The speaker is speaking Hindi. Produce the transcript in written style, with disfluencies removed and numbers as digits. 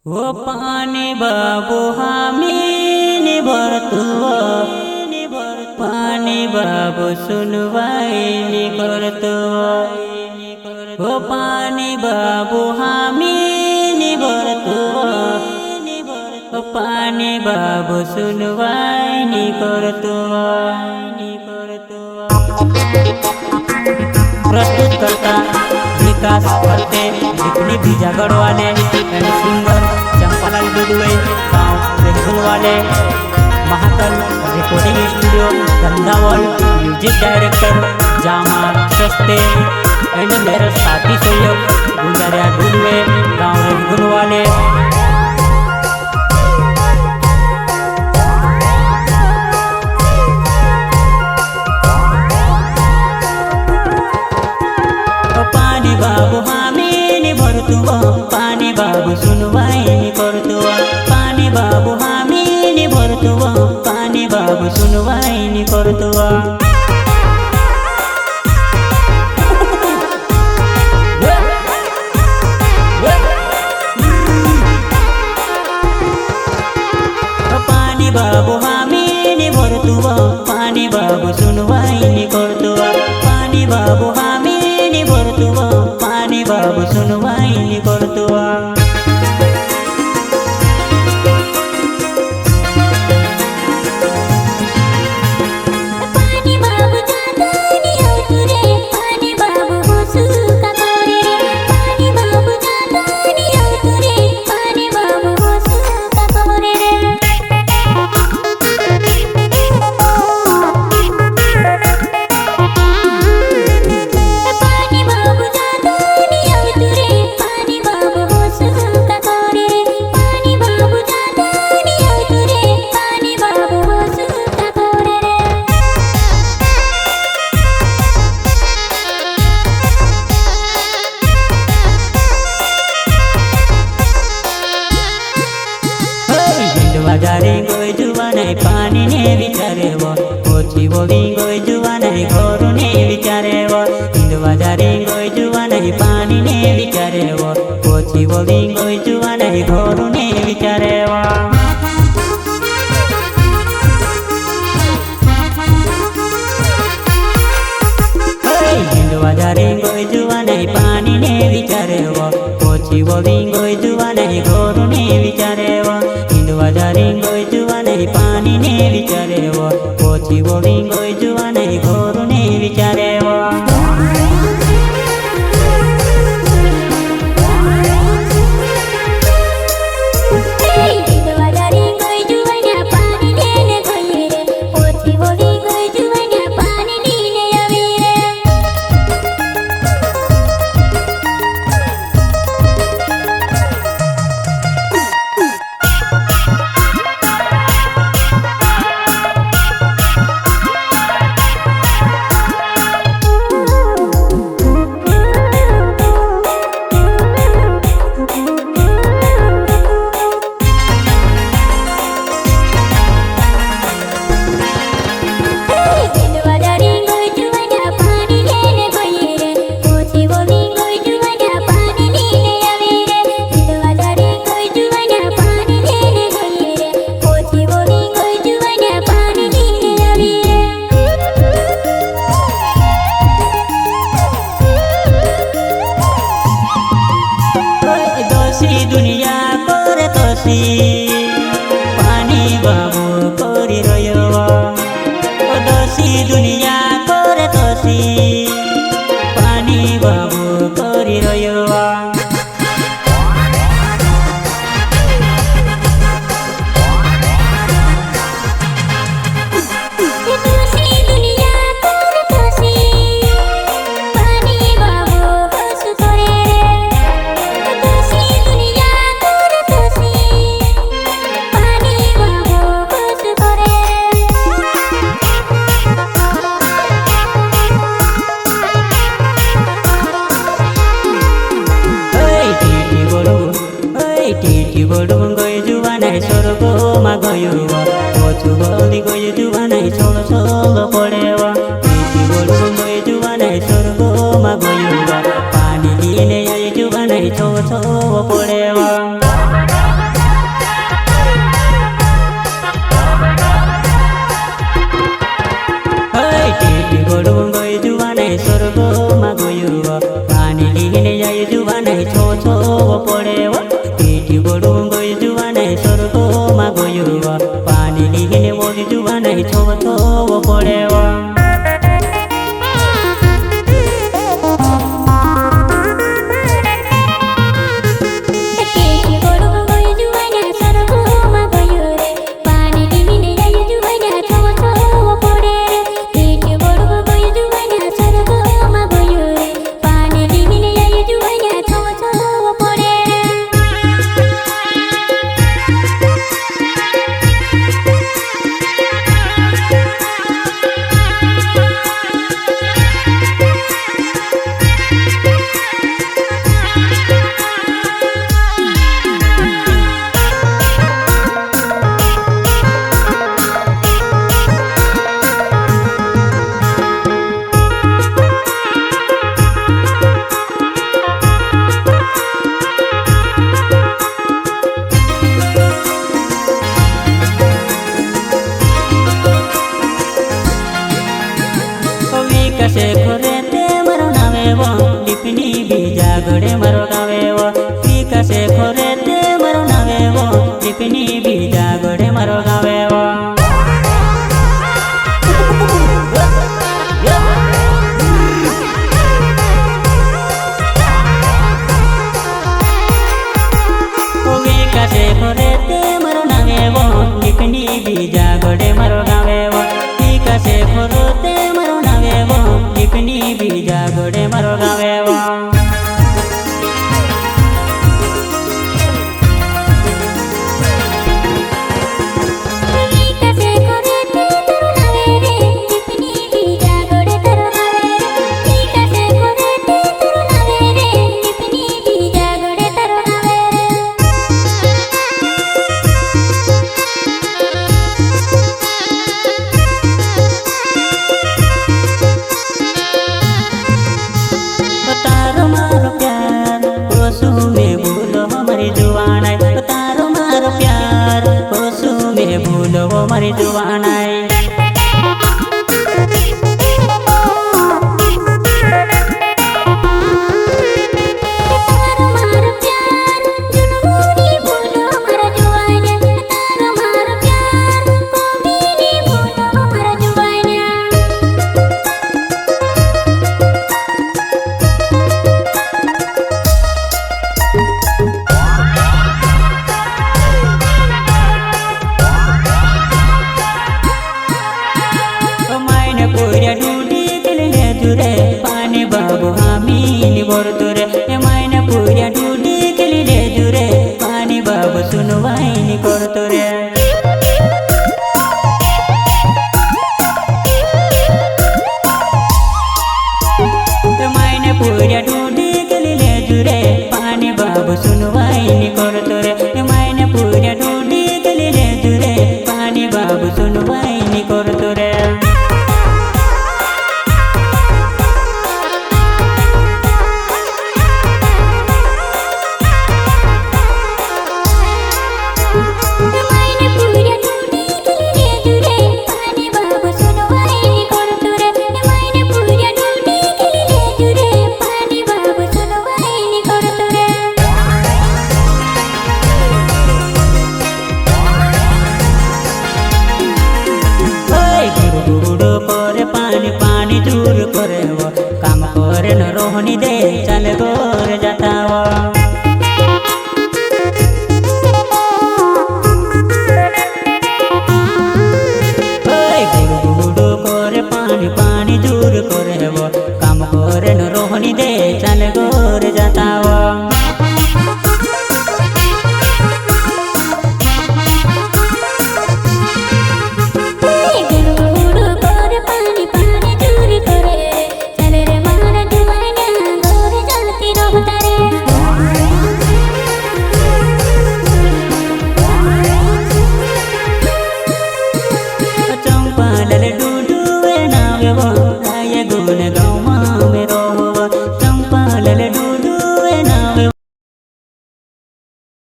ओ पानी बाबू हामी भरतुआ पानी बाबू सुनवाई नि करतुआ ओ पानी बाबू हामी भरतुआ ओ पानी बाबू सुनवाई नि करतुआ प्रस्तुत करता विकास करते जितनी भी जागड़ वाले एंड सिंगर चंपालाल दुदुए गाँव बेंगुल वाले महाकाल रिकॉर्डिंग स्टूडियो गंदावल म्यूजिक डायरेक्टर जामा सस्ते एंड मेरे साथी सहयोग गुंजारिया दुदुए गाँव बेंगुल वाले बाबू हामी भरतुआ पानी बाबू सुनवाई नि करतुआ पानी बाबू हामी भरतुआ पानी बाबू सुनवाई नि करतुआ पानी बाबू हामी भरतुआ पानी बाबू सुनवाई नि करतुआ पानी बाबू हामी भरतुआ पानी बाबू सुनवाई नि करतुआ बाजारे गई जुआ नहीं पानी ने विचारे वो कोची बोली गई जुआ नहीं घर ने विचारे वो हिंदू बाजारे गई जुआ नहीं पानी ने विचारे वो कोची बोली गई जुआ नहीं घर ने विचारे वो हिंदू बाजारे गई जुआ नहीं पानी ने विचारे वो कोची बोली गई जुआ नहीं घर ने विचारे वो बाजारे गई जुआ नहीं पानी ने विचारे वो कोची बोली गई जुआ नहीं घर ने विचारे वो दुनिया करे तोसी पानी बाबू करी रयो दोषी दुनिया करे तोसी पानी बाबू करी रयो गई जुआ नहीं स्वर्गो मा गयो कोचु बोली गई जुआ नहीं छोड़ छोड़ पड़ेवा गई जुआ नहीं स्वर्गो मा गयो पानी लिए नहीं जुआ नहीं छोड़ छोड़ पड़ेवा ગયું પાણી લીને જાય જુવા નહીં છો છો પડે પીઠી ગોળું ગયું જુવા નહીં સ્વર્ગોમાં ગયું પાણી લીને બોલી જુવા નહીં છો છો પડે વિકસે ખોરે તે મારો નાવે ડીપની બીજા ઘડે મારો ગાવે વિકસે ખોરે તે મારો નાવે ડીપની બીજા ઘડે મારો ગાવે વિકસે ખોરે તે મારો નાવે ડીપની બીજા ઘડે મારો ગાવે વિકસે ખોરો તે મારો નાવે ડીપની બીજા ઘડે મારો ગાવે ભૂલો મારી જુવાનાઈ पानी बाबू हामी बोरतो रे मायने पुऱ्या डुडी केली रे जुरे पानी बाबू सुनवाई करतो रे मायने पुऱ्या डुडी केली रे जुरे पानी बाबू सुनवाई करतो रे मायने पुऱ्या डुडी केली रे जुरे पानी बाबू सुनवाई करतो रे पानी पानी दूर करे काम करे न रोहनी दे